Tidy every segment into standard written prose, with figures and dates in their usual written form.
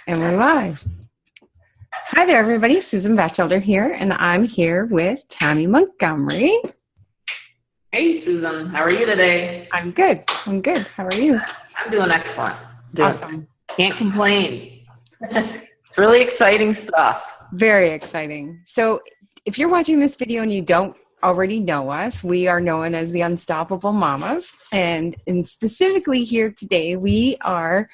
And we're live. Hi there, everybody. Susan Bachelder here, and I'm here with Tammy Montgomery. Hey, Susan. How are you today? I'm good. How are you? I'm doing excellent. Awesome. Can't complain. It's really exciting stuff. Very exciting. So if you're watching this video and you don't already know us, we are known as the Unstoppable Mamas. And specifically here today, we are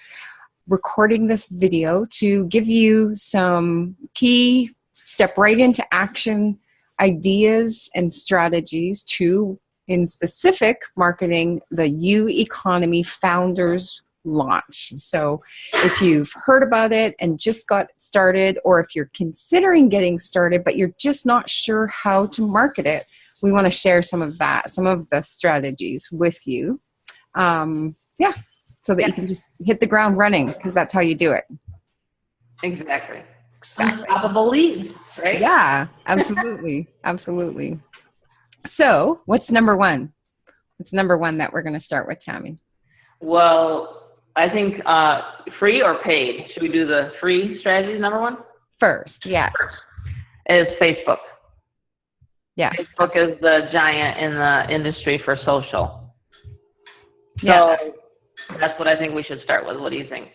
recording this video to give you some key step right into action ideas and strategies to, in specific, marketing the U Economy Founders launch. So if you've heard about it and just got started, or if you're considering getting started but you're just not sure how to market it, we want to share some of the strategies with you. So that you can just hit the ground running, because that's how you do it. Exactly. Unstoppable leads, right? Yeah, absolutely. Absolutely. So what's number one? What's number one that we're going to start with, Tammy? Well, I think free or paid. Should we do the free strategy, number one? First, yeah. First is Facebook. Yeah. Facebook absolutely. Is the giant in the industry for social. Yeah. So that's what I think we should start with. What do you think?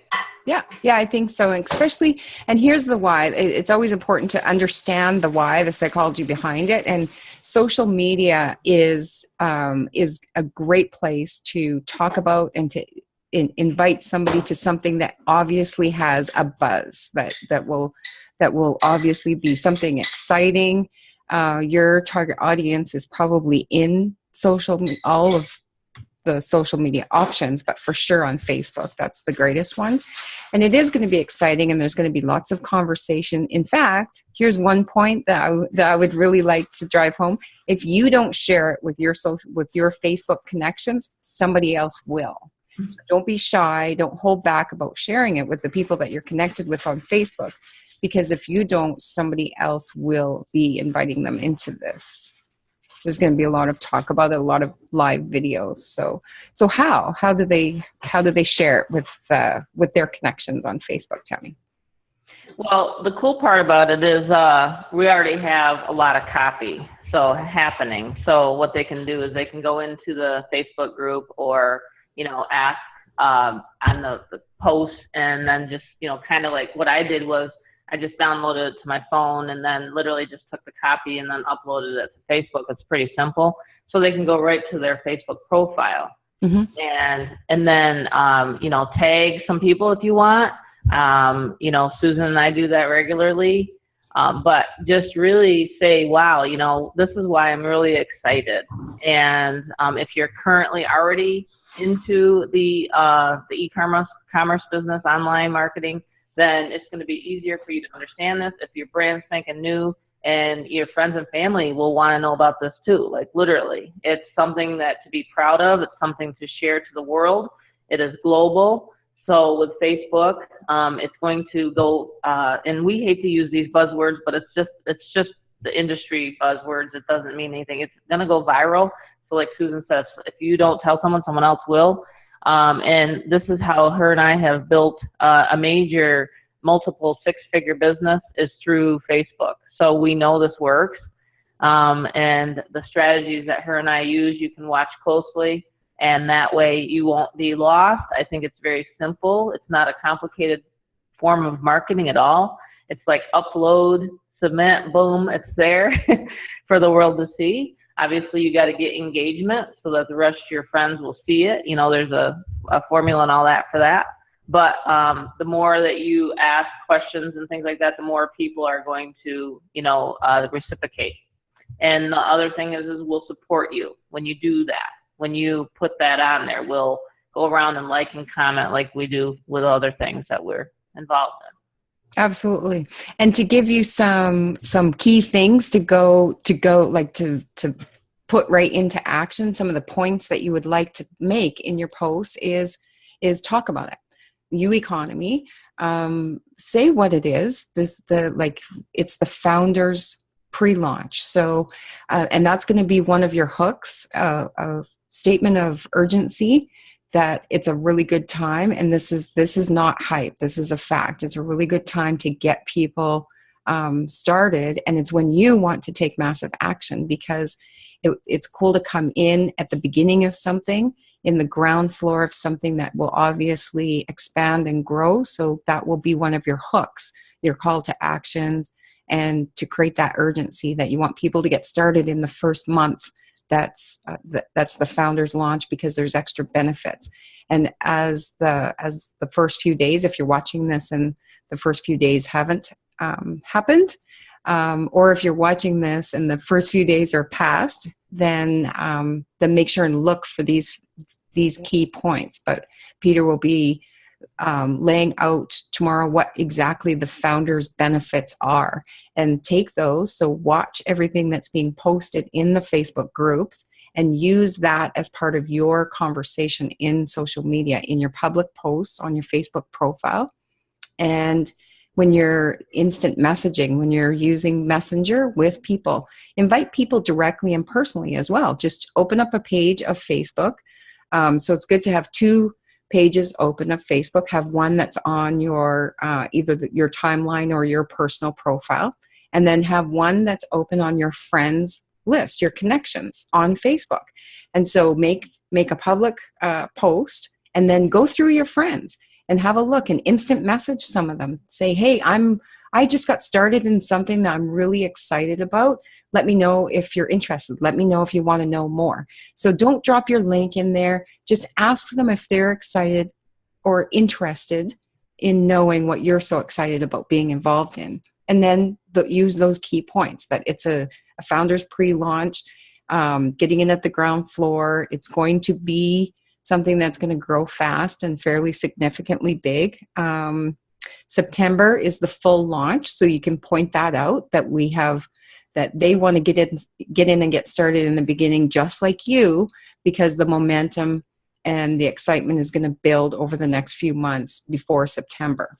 Yeah, I think so. Especially, and here's the why. It's always important to understand the why, the psychology behind it. And social media is a great place to talk about and to invite somebody to something that obviously has a buzz, that will obviously be something exciting. Your target audience is probably in all of the social media options, but for sure on Facebook, that's the greatest one. And it is going to be exciting, and there's going to be lots of conversation. In fact, here's one point that I would really like to drive home. If you don't share it with your Facebook connections, somebody else will. So don't be shy. Don't hold back about sharing it with the people that you're connected with on Facebook, because if you don't, somebody else will be inviting them into this. There's going to be a lot of talk about it, a lot of live videos. So how do they share it with their connections on Facebook? Tell me. Well, the cool part about it is we already have a lot of copy happening. So what they can do is they can go into the Facebook group, or ask on the post, and then just kind of like what I did was I just downloaded it to my phone and then literally just took the copy and then uploaded it to Facebook. It's pretty simple. So they can go right to their Facebook profile. Mm-hmm. And then, tag some people if you want. Susan and I do that regularly. But just really say, wow, this is why I'm really excited. And if you're currently already into the e-commerce business, online marketing, then it's going to be easier for you to understand this. If your brand's spanking new, and your friends and family will want to know about this too, like literally. It's something that to be proud of. It's something to share to the world. It is global. So with Facebook, it's going to go, and we hate to use these buzzwords, but it's just the industry buzzwords. It doesn't mean anything. It's going to go viral. So like Susan says, if you don't tell someone else will. And this is how her and I have built a major multiple six-figure business, is through Facebook. So we know this works. And the strategies that her and I use, you can watch closely, and that way you won't be lost. I think it's very simple. It's not a complicated form of marketing at all. It's like upload, submit, boom, it's there for the world to see. Obviously, you got to get engagement so that the rest of your friends will see it. There's a formula and all that for that. But the more that you ask questions and things like that, the more people are going to, reciprocate. And the other thing is we'll support you when you do that. When you put that on there, we'll go around and like and comment like we do with other things that we're involved in. Absolutely. And to give you some key things to put right into action, some of the points that you would like to make in your posts is talk about it. U Economy, say what it is. It's the founders pre-launch. So, and that's going to be one of your hooks, a statement of urgency that it's a really good time, and this is not hype. This is a fact. It's a really good time to get people started, and it's when you want to take massive action, because it's cool to come in at the beginning of something, in the ground floor of something that will obviously expand and grow. So that will be one of your hooks, your call to actions, and to create that urgency that you want people to get started in the first month. That's the founder's launch, because there's extra benefits. And as the first few days, if you're watching this and the first few days haven't happened, or if you're watching this and the first few days are past, then make sure and look for these key points. But Peter will be laying out tomorrow what exactly the founders' benefits are, and take those. So watch everything that's being posted in the Facebook groups and use that as part of your conversation in social media, in your public posts on your Facebook profile. And when you're instant messaging, when you're using Messenger with people, invite people directly and personally as well. Just open up a page of Facebook. So it's good to have two pages open of Facebook. Have one that's on your either your timeline or your personal profile, and then have one that's open on your friends list, your connections on Facebook. And so make a public post, and then go through your friends and have a look and instant message some of them. Say, hey, I just got started in something that I'm really excited about. Let me know if you're interested. Let me know if you want to know more. So don't drop your link in there. Just ask them if they're excited or interested in knowing what you're so excited about being involved in. And then use those key points, that it's a founder's pre-launch, getting in at the ground floor. It's going to be something that's going to grow fast and fairly significantly big. September is the full launch, so you can point that out, that we have, that they want to get in and get started in the beginning, just like you, because the momentum and the excitement is going to build over the next few months before September.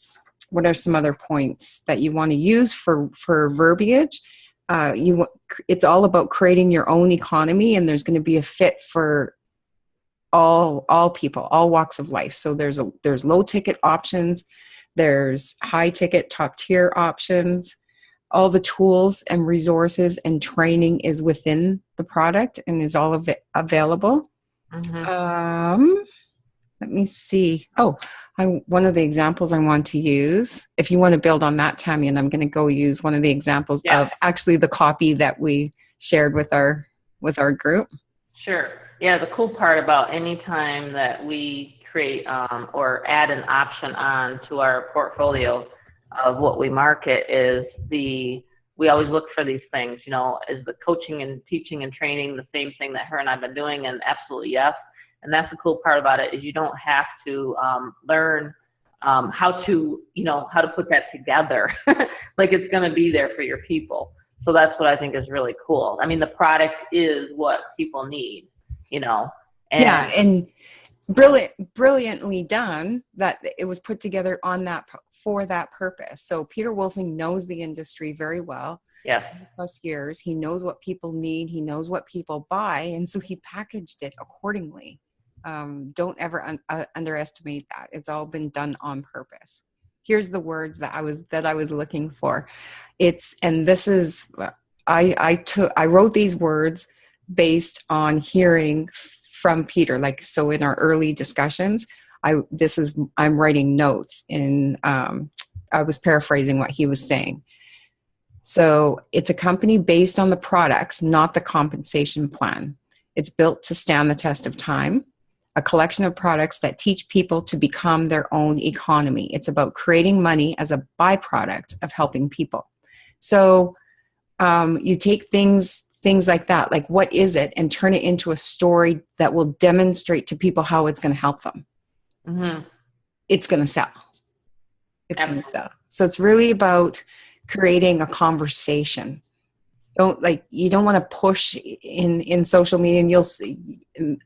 What are some other points that you want to use for verbiage? It's all about creating your own economy, and there's going to be a fit for all people, all walks of life. So there's low ticket options, there's high ticket, top tier options. All the tools and resources and training is within the product and is all of it available. Mm-hmm. Let me see. One of the examples I want to use, if you want to build on that, Tammy, and I'm going to go use one of the examples of actually the copy that we shared with our group. Sure. Yeah, the cool part about any time that we create or add an option on to our portfolio of what we market is we always look for these things, is the coaching and teaching and training the same thing that her and I've been doing? And absolutely yes. And that's the cool part about it, is you don't have to learn how to put that together. Like, it's going to be there for your people. So that's what I think is really cool. I mean, the product is what people need, and brilliantly done that it was put together for that purpose. So Peter Wolfing knows the industry very well. Yeah. Plus years. He knows what people need. He knows what people buy. And so he packaged it accordingly. Don't ever underestimate that. It's all been done on purpose. Here's the words that I was looking for. I wrote these words based on hearing from Peter. Like, so in our early discussions, I'm writing notes and I was paraphrasing what he was saying. So it's a company based on the products, not the compensation plan. It's built to stand the test of time. A collection of products that teach people to become their own economy. It's about creating money as a byproduct of helping people. So you take things like that, like what is it, and turn it into a story that will demonstrate to people how it's going to help them. Mm-hmm. It's going to sell. It's going to sell. So it's really about creating a conversation. You don't want to push in social media, and you'll see,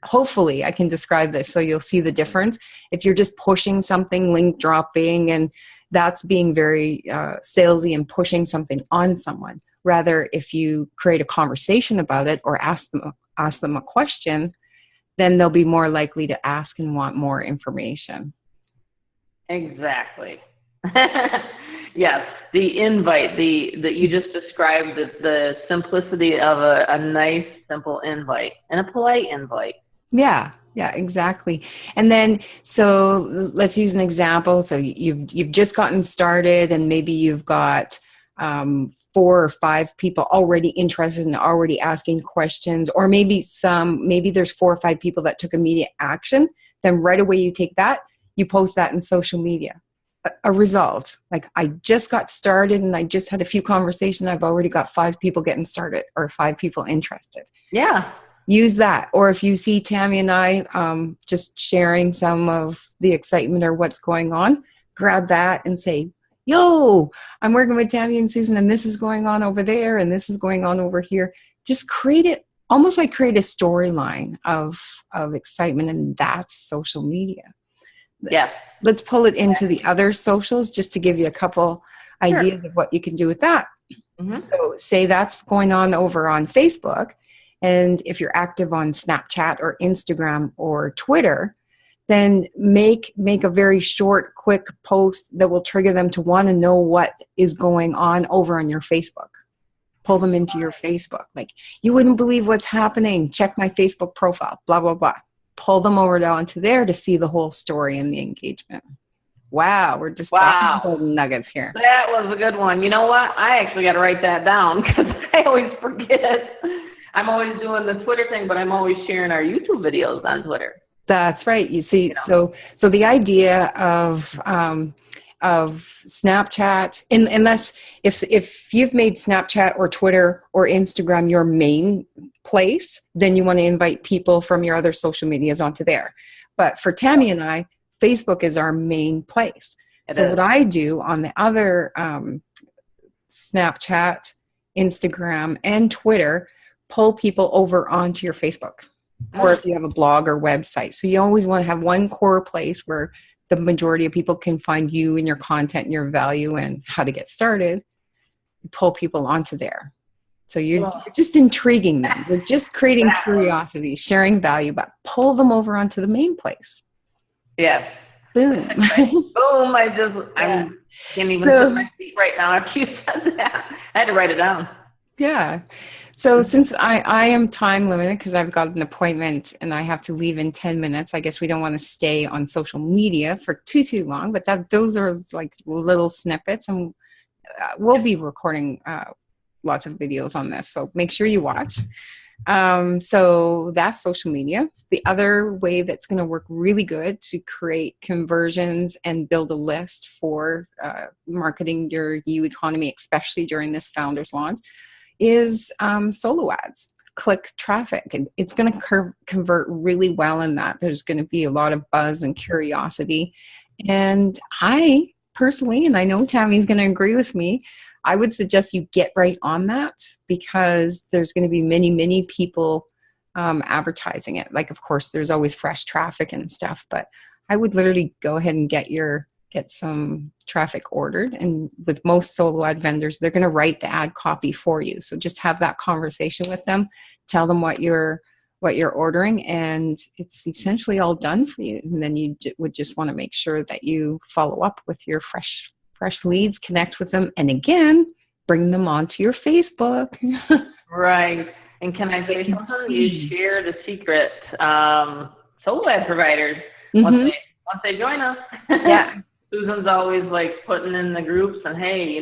hopefully I can describe this so you'll see the difference. If you're just pushing something, link dropping, and that's being very salesy and pushing something on someone. Rather, if you create a conversation about it or ask them a question, then they'll be more likely to ask and want more information. Exactly. Yes, the invite, that you just described, the simplicity of a nice, simple invite and a polite invite. Yeah, yeah, exactly. And then, so let's use an example. So you've just gotten started, and maybe you've got 4 or 5 people already interested and already asking questions, or maybe there's 4 or 5 people that took immediate action. Then right away you take that, you post that in social media. A result, like, I just got started and I just had a few conversations. I've already got 5 people getting started, or 5 people interested. Yeah. Use that. Or if you see Tammy and I just sharing some of the excitement or what's going on, grab that and say, yo, I'm working with Tammy and Susan, and this is going on over there, and this is going on over here. Just create it, almost like create a storyline of excitement, and that's social media. Yeah. Let's pull it into the other socials just to give you a couple ideas of what you can do with that. Mm-hmm. So say that's going on over on Facebook. And if you're active on Snapchat or Instagram or Twitter, then make a very short, quick post that will trigger them to want to know what is going on over on your Facebook. Pull them into your Facebook. Like, you wouldn't believe what's happening. Check my Facebook profile, blah, blah, blah. Pull them over onto there to see the whole story and the engagement. Wow, we're just talking golden nuggets here. That was a good one. You know what? I actually got to write that down because I always forget. I'm always doing the Twitter thing, but I'm always sharing our YouTube videos on Twitter. That's right. You see, so the idea of Snapchat, unless if you've made Snapchat or Twitter or Instagram your main place, then you want to invite people from your other social medias onto there. But for Tammy and I, Facebook is our main place. What I do on the other Snapchat, Instagram, and Twitter, pull people over onto your Facebook, or if you have a blog or website. So you always want to have one core place where the majority of people can find you and your content and your value and how to get started. Pull people onto there. So you're just intriguing them. You're just creating curiosity, sharing value, but pull them over onto the main place. Yes. Boom. Boom. I can't even put my feet right now after you said that. I had to write it down. Yeah. So since I am time limited because I've got an appointment and I have to leave in 10 minutes, I guess we don't want to stay on social media for too long, but those are like little snippets, and we'll be recording lots of videos on this. So make sure you watch. So that's social media. The other way that's going to work really good to create conversions and build a list for marketing your U economy, especially during this founders launch, is solo ads. Click traffic. And it's going to convert really well in that. There's going to be a lot of buzz and curiosity. And I personally, and I know Tammy's going to agree with me, I would suggest you get right on that, because there's going to be many people advertising it. Like, of course, there's always fresh traffic and stuff, but I would literally go ahead and get some traffic ordered. And with most solo ad vendors, they're going to write the ad copy for you. So just have that conversation with them, tell them what you're ordering, and it's essentially all done for you. And then you would just want to make sure that you follow up with your fresh leads, connect with them, and again, bring them onto your Facebook. Right. And can I say something? You share the secret solo ad providers once they join us. Yeah. Susan's always like putting in the groups and, hey,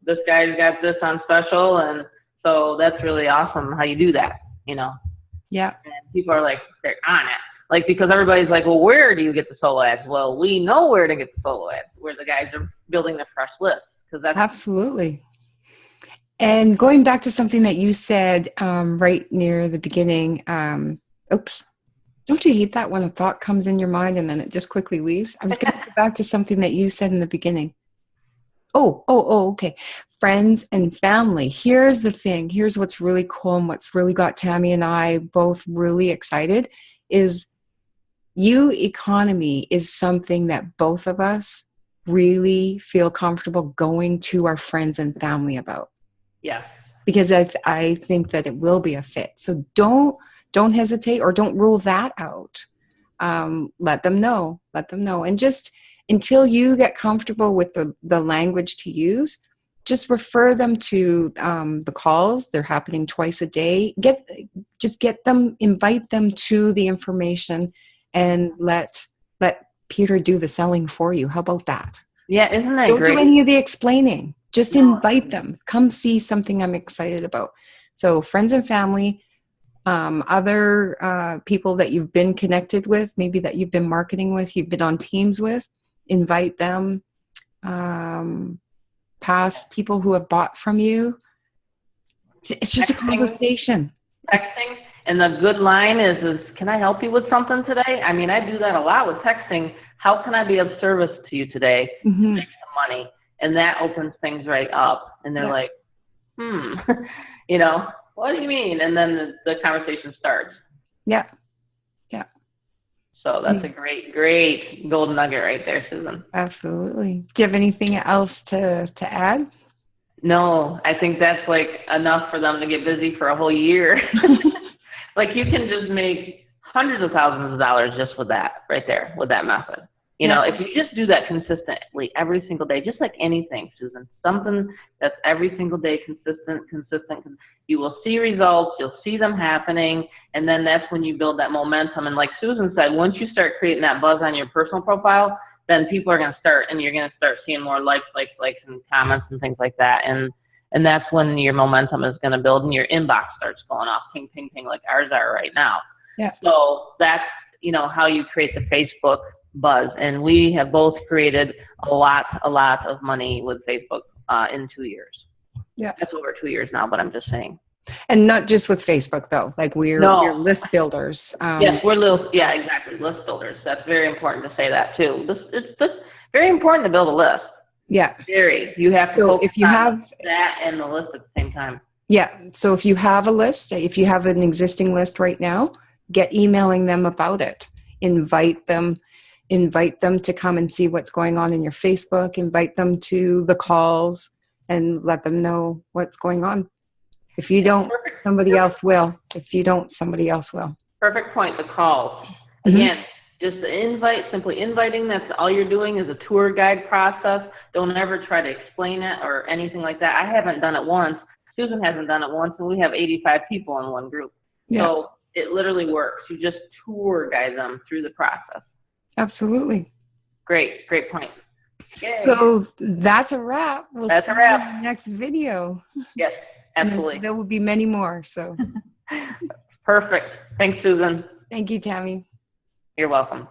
this guy's got this on special. And so that's really awesome how you do that, Yeah. And people are like, they're on it. Like, because everybody's like, well, where do you get the solo ads? Well, we know where to get the solo ads, where the guys are building the fresh list. That's absolutely. And going back to something that you said right near the beginning, oops. Don't you hate that when a thought comes in your mind and then it just quickly leaves? I was going to go back to something that you said in the beginning. Oh, okay. Friends and family. Here's the thing. Here's what's really cool and what's really got Tammy and I both really excited is U economy is something that both of us really feel comfortable going to our friends and family about. Yeah. Because I think that it will be a fit. So don't don't hesitate or don't rule that out. Let them know. And just until you get comfortable with the language to use, just refer them to the calls. They're happening twice a day. Invite them to the information, and let Peter do the selling for you. How about that? Yeah, isn't that Don't great? do any of the explaining. Just invite them. Come see something I'm excited about. So friends and family, other people that you've been connected with, maybe that you've been marketing with, you've been on teams with, invite them. Past people who have bought from you. It's just a conversation. Texting. And the good line is, can I help you with something today? I mean, I do that a lot with texting. How can I be of service to you today? Mm-hmm. Make some money. And that opens things right up. And they're like, you know, what do you mean? And then the conversation starts. Yeah. So that's a great golden nugget right there, Susan. Absolutely. Do you have anything else to add? No, I think that's like enough for them to get busy for a whole year. Like you can just make hundreds of thousands of dollars just with that right there, with that method. You know, if you just do that consistently every single day, just like anything, Susan, something that's every single day consistent, you will see results, you'll see them happening, and then that's when you build that momentum. And like Susan said, once you start creating that buzz on your personal profile, then people are going to start, and you're going to start seeing more likes, and comments and things like that. And that's when your momentum is going to build and your inbox starts going off, ping, ping, ping, like ours are right now. Yeah. So that's, you know, how you create the Facebook buzz. And we have both created a lot of money with Facebook in 2 years. Yeah. That's over 2 years now, but I'm just saying. And not just with Facebook though, like we're list builders. Yes, exactly. List builders. That's very important to say that too. It's just very important to build a list. Yeah. Very. You have to focus if you on have that and the list at the same time. Yeah. So if you have a list, if you have an existing list right now, get emailing them about it. Invite them to come and see what's going on in your Facebook, invite them to the calls, and let them know what's going on. If you don't, somebody else will. If you don't, somebody else will. Perfect point, the calls. Again, just simply inviting, that's all you're doing is a tour guide process. Don't ever try to explain it or anything like that. I haven't done it once. Susan hasn't done it once, and we have 85 people in one group. Yeah. So it literally works. You just tour guide them through the process. Absolutely. Great point. Yay. So that's a wrap. That's a wrap. You in the next video. Yes, absolutely. There will be many more. So perfect. Thanks, Susan. Thank you, Tammy. You're welcome.